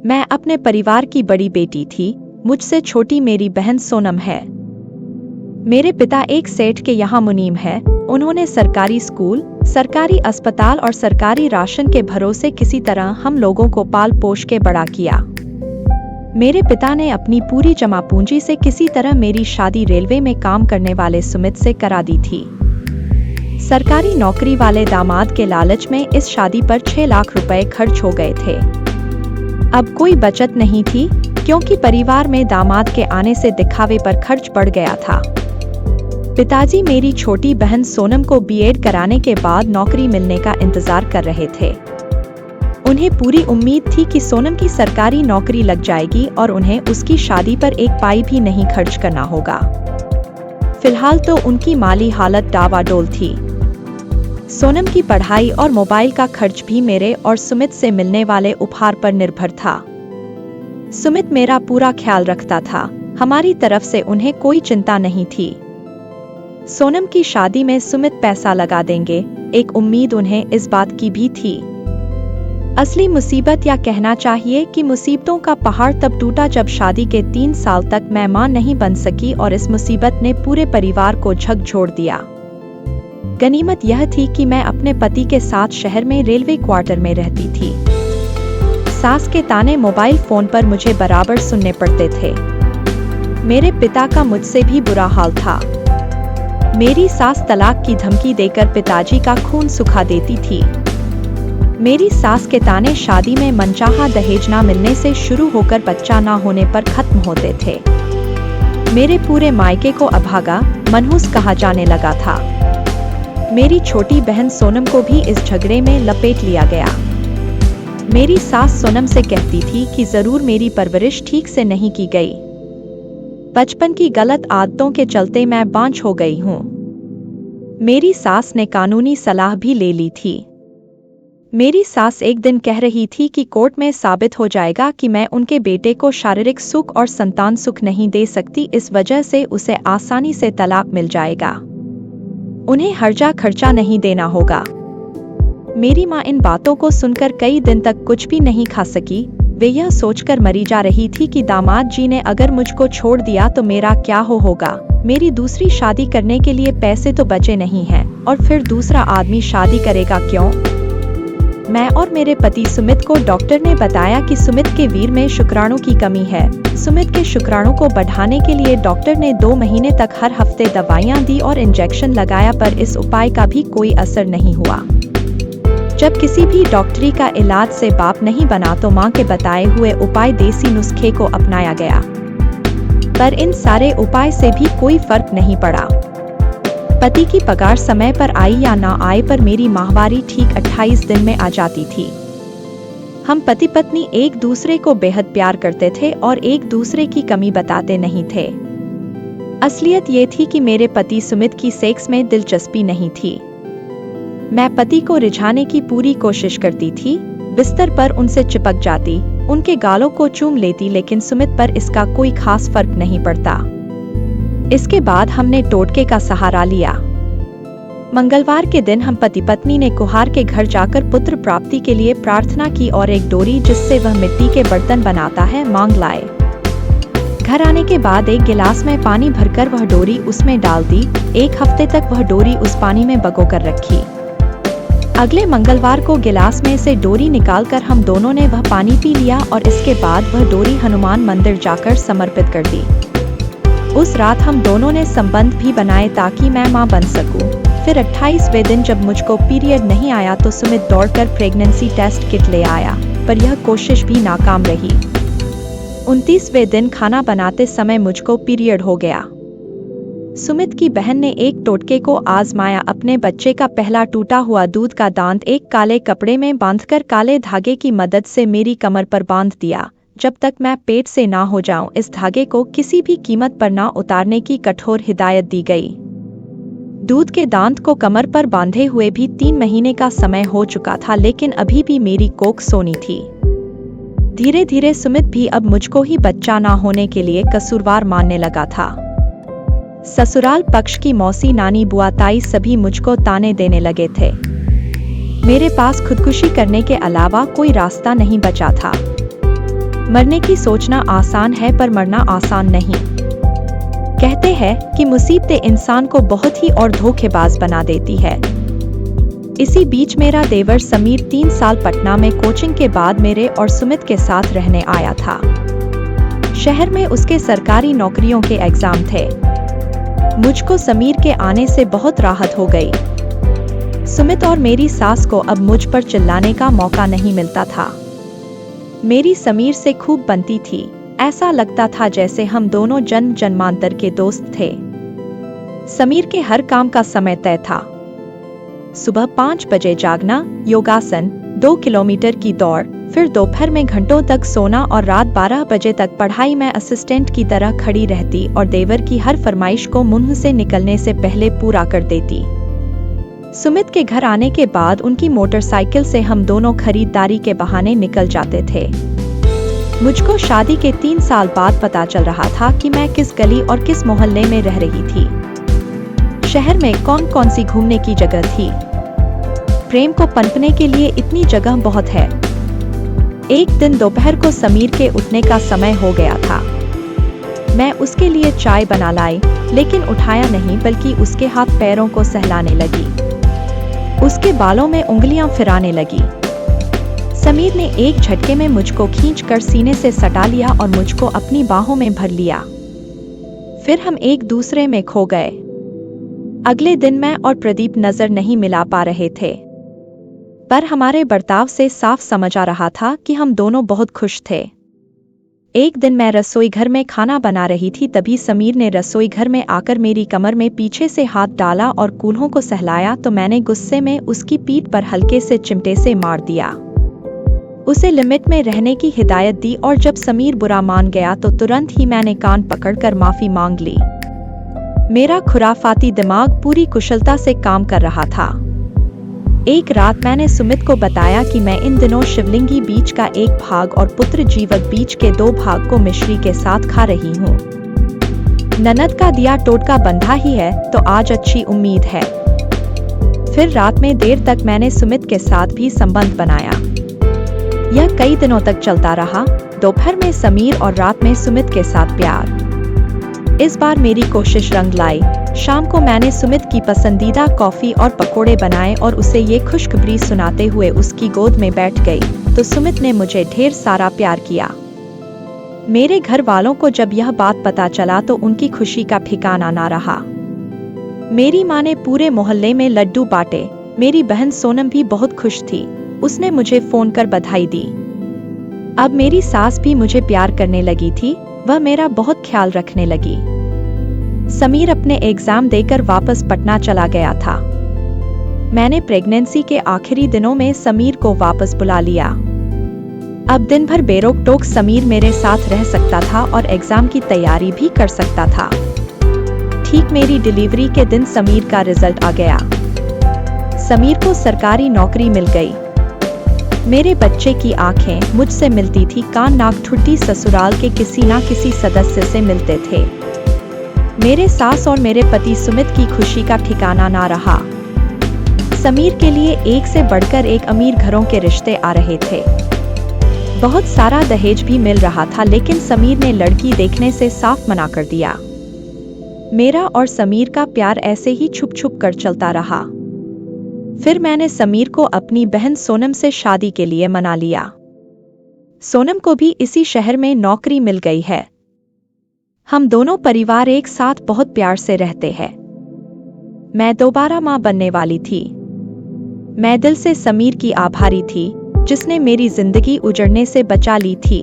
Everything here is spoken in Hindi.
मैं अपने परिवार की बड़ी बेटी थी। मुझसे छोटी मेरी बहन सोनम है। मेरे पिता एक सेठ के यहाँ मुनीम है। उन्होंने सरकारी स्कूल, सरकारी अस्पताल और सरकारी राशन के भरोसे किसी तरह हम लोगों को पाल पोष के बड़ा किया। मेरे पिता ने अपनी पूरी जमा पूंजी से किसी तरह मेरी शादी रेलवे में काम करने वाले सुमित से करा दी थी। सरकारी नौकरी वाले दामाद के लालच में इस शादी पर 6 लाख रुपए खर्च हो गए थे। अब कोई बचत नहीं थी, क्योंकि परिवार में दामाद के आने से दिखावे पर खर्च बढ़ गया था। पिताजी मेरी छोटी बहन सोनम को बीएड कराने के बाद नौकरी मिलने का इंतजार कर रहे थे। उन्हें पूरी उम्मीद थी कि सोनम की सरकारी नौकरी लग जाएगी और उन्हें उसकी शादी पर एक पाई भी नहीं खर्च करना होगा। फिलहाल तो उनकी माली हालत डावाडोल थी। सोनम की पढ़ाई और मोबाइल का खर्च भी मेरे और सुमित से मिलने वाले उपहार पर निर्भर था। सुमित मेरा पूरा ख्याल रखता था। हमारी तरफ से उन्हें कोई चिंता नहीं थी। सोनम की शादी में सुमित पैसा लगा देंगे, एक उम्मीद उन्हें इस बात की भी थी। असली मुसीबत, या कहना चाहिए कि मुसीबतों का पहाड़ तब टूटा जब शादी के 3 साल तक मैं मां नहीं बन सकी और इस मुसीबत ने पूरे परिवार को झकझोर दिया। गनीमत यह थी कि मैं अपने पति के साथ शहर में रेलवे क्वार्टर में रहती थी। सास के ताने मोबाइल फोन पर मुझे बराबर सुनने पड़ते थे। मेरे पिता का मुझसे भी बुरा हाल था। मेरी सास तलाक की धमकी देकर पिताजी का खून सुखा देती थी। मेरी सास के ताने शादी में मनचाहा दहेज ना मिलने से शुरू होकर बच्चा ना होने पर खत्म होते थे। मेरे पूरे मायके को अभागा, मनहूस कहा जाने लगा था। मेरी छोटी बहन सोनम को भी इस झगड़े में लपेट लिया गया। मेरी सास सोनम से कहती थी कि जरूर मेरी परवरिश ठीक से नहीं की गई। बचपन की गलत आदतों के चलते मैं बांझ हो गई हूँ। मेरी सास ने कानूनी सलाह भी ले ली थी। मेरी सास एक दिन कह रही थी कि कोर्ट में साबित हो जाएगा कि मैं उनके बेटे को शारीरिक सुख और संतान सुख नहीं दे सकती, इस वजह से उसे आसानी से तलाक मिल जाएगा। उन्हें हर्जा खर्चा नहीं देना होगा। मेरी माँ इन बातों को सुनकर कई दिन तक कुछ भी नहीं खा सकी। वे यह सोचकर मरी जा रही थी कि दामाद जी ने अगर मुझको छोड़ दिया तो मेरा क्या होगा। मेरी दूसरी शादी करने के लिए पैसे तो बचे नहीं हैं, और फिर दूसरा आदमी शादी करेगा क्यों? मैं और मेरे पति सुमित को डॉक्टर ने बताया कि सुमित के वीर में शुक्राणु की कमी है। सुमित के शुक्राणु को बढ़ाने के लिए डॉक्टर ने 2 महीने तक हर हफ्ते दवाइयां दी और इंजेक्शन लगाया, पर इस उपाय का भी कोई असर नहीं हुआ। जब किसी भी डॉक्टरी का इलाज से बाप नहीं बना तो मां के बताए हुए उपाय देसी नुस्खे को अपनाया गया, पर इन सारे उपाय से भी कोई फर्क नहीं पड़ा। पति की पगार समय पर आई या ना आए, पर मेरी माहवारी ठीक 28 दिन में आ जाती थी। हम पति पत्नी एक दूसरे को बेहद प्यार करते थे और एक दूसरे की कमी बताते नहीं थे। असलियत ये थी कि मेरे पति सुमित की सेक्स में दिलचस्पी नहीं थी। मैं पति को रिझाने की पूरी कोशिश करती थी, बिस्तर पर उनसे चिपक जाती, उनके गालों को चूम लेती, लेकिन सुमित पर इसका कोई खास फर्क नहीं पड़ता। इसके बाद हमने टोटके का सहारा लिया। मंगलवार के दिन हम पति पत्नी ने कुहार के घर जाकर पुत्र प्राप्ति के लिए प्रार्थना की और एक डोरी जिससे वह मिट्टी के बर्तन बनाता है मांग लाए। घर आने के बाद एक गिलास में पानी भरकर वह डोरी उसमें डाल दी। 1 हफ्ते तक वह डोरी उस पानी में भिगोकर रखी। अगले मंगलवार को गिलास में से डोरी निकालकर हम दोनों ने वह पानी पी लिया और इसके बाद वह डोरी हनुमान मंदिर जाकर समर्पित कर दी। उस रात हम दोनों ने संबंध भी बनाए ताकि मैं मां बन सकूं। फिर 28वें दिन जब मुझको पीरियड नहीं आया तो सुमित दौड़कर प्रेगनेंसी टेस्ट किट ले आया, पर यह कोशिश भी नाकाम रही। 29वें दिन खाना बनाते समय मुझको पीरियड हो गया। सुमित की बहन ने एक टोटके को आजमाया। अपने बच्चे का पहला टूटा हुआ दूध का दांत एक काले कपड़े में बांधकर काले धागे की मदद से मेरी कमर पर बांध दिया। जब तक मैं पेट से ना हो जाऊं, इस धागे को किसी भी कीमत पर ना उतारने की कठोर हिदायत दी गई। दूध के दांत को कमर पर बांधे हुए भी 3 महीने का समय हो चुका था, लेकिन अभी भी मेरी कोख सोनी थी। धीरे धीरे सुमित भी अब मुझको ही बच्चा ना होने के लिए कसूरवार मानने लगा था। ससुराल पक्ष की मौसी, नानी, बुआ, ताई सभी मुझको ताने देने लगे थे। मेरे पास खुदकुशी करने के अलावा कोई रास्ता नहीं बचा था। मरने की सोचना आसान है पर मरना आसान नहीं। कहते हैं कि मुसीबतें इंसान को बहुत ही और धोखेबाज बना देती है। इसी बीच मेरा देवर समीर 3 साल पटना में कोचिंग के बाद मेरे और सुमित के साथ रहने आया था। शहर में उसके सरकारी नौकरियों के एग्जाम थे। मुझको समीर के आने से बहुत राहत हो गई। सुमित और मेरी सास को अब मुझ पर चिल्लाने का मौका नहीं मिलता था। मेरी समीर से खूब बनती थी। ऐसा लगता था जैसे हम दोनों जन्म जन्मांतर के दोस्त थे। समीर के हर काम का समय तय था। सुबह 5 बजे जागना, योगासन, 2 किलोमीटर की दौड़, फिर दोपहर में घंटों तक सोना और रात 12 बजे तक पढ़ाई में असिस्टेंट की तरह खड़ी रहती और देवर की हर फरमाइश को मुंह से निकलने से पहले पूरा कर देती। सुमित के घर आने के बाद उनकी मोटरसाइकिल से हम दोनों खरीदारी के बहाने निकल जाते थे। मुझको शादी के 3 साल बाद पता चल रहा था कि मैं किस गली और किस मोहल्ले में रह रही थी। शहर में कौन कौन सी घूमने की जगह थी। प्रेम को पनपने के लिए इतनी जगह बहुत है। एक दिन दोपहर को समीर के उठने का समय हो गया था। मैं उसके लिए चाय बना लाई, लेकिन उठाया नहीं बल्कि उसके हाथ पैरों को सहलाने लगी। उसके बालों में उंगलियां फिराने लगी। समीर ने एक झटके में मुझको खींचकर सीने से सटा लिया और मुझको अपनी बाहों में भर लिया। फिर हम एक दूसरे में खो गए। अगले दिन मैं और प्रदीप नजर नहीं मिला पा रहे थे, पर हमारे बर्ताव से साफ समझ आ रहा था कि हम दोनों बहुत खुश थे। एक दिन मैं रसोई घर में खाना बना रही थी, तभी समीर ने रसोई घर में आकर मेरी कमर में पीछे से हाथ डाला और कूल्हों को सहलाया तो मैंने गुस्से में उसकी पीठ पर हल्के से चिमटे से मार दिया। उसे लिमिट में रहने की हिदायत दी और जब समीर बुरा मान गया तो तुरंत ही मैंने कान पकड़कर माफी मांग ली। मेरा खुराफाती दिमाग पूरी कुशलता से काम कर रहा था। एक रात मैंने सुमित को बताया कि मैं इन दिनों शिवलिंगी बीज का एक भाग और पुत्र जीवक बीज के 2 भाग को मिश्री के साथ खा रही हूँ। ननद का दिया टोटका बंधा ही है तो आज अच्छी उम्मीद है। फिर रात में देर तक मैंने सुमित के साथ भी संबंध बनाया। यह कई दिनों तक चलता रहा। दोपहर में समीर और रात में सुमित के साथ प्यार। इस बार मेरी कोशिश रंग लाई। शाम को मैंने सुमित की पसंदीदा कॉफी और पकोड़े बनाए और उसे ये खुशखबरी सुनाते हुए उसकी गोद में बैठ गई तो सुमित ने मुझे ढेर सारा प्यार किया। मेरे घर वालों को जब यह बात पता चला तो उनकी खुशी का ठिकाना ना रहा। मेरी माँ ने पूरे मोहल्ले में लड्डू बांटे। मेरी बहन सोनम भी बहुत खुश थी। उसने मुझे फोन कर बधाई दी। अब मेरी सास भी मुझे प्यार करने लगी थी। वह मेरा बहुत ख्याल रखने लगी। समीर अपने एग्जाम देकर वापस पटना चला गया था। मैंने प्रेगनेंसी के आखिरी दिनों में समीर को वापस बुला लिया। अब दिन भर बेरोक टोक समीर मेरे साथ रह सकता था और एग्जाम की तैयारी भी कर सकता था। ठीक मेरी डिलीवरी के दिन समीर का रिजल्ट आ गया। समीर को सरकारी नौकरी मिल गई। मेरे बच्चे की आंखें मुझसे मिलती थी, कान नाक ठुड्डी ससुराल के किसी ना किसी सदस्य से मिलते थे। मेरे सास और मेरे पति सुमित की खुशी का ठिकाना ना रहा। समीर के लिए एक से बढ़कर एक अमीर घरों के रिश्ते आ रहे थे। बहुत सारा दहेज भी मिल रहा था, लेकिन समीर ने लड़की देखने से साफ मना कर दिया। मेरा और समीर का प्यार ऐसे ही छुप छुप कर चलता रहा। फिर मैंने समीर को अपनी बहन सोनम से शादी के लिए मना लिया। सोनम को भी इसी शहर में नौकरी मिल गई है। हम दोनों परिवार एक साथ बहुत प्यार से रहते हैं। मैं दोबारा मां बनने वाली थी। मैं दिल से समीर की आभारी थी, जिसने मेरी जिंदगी उजड़ने से बचा ली थी।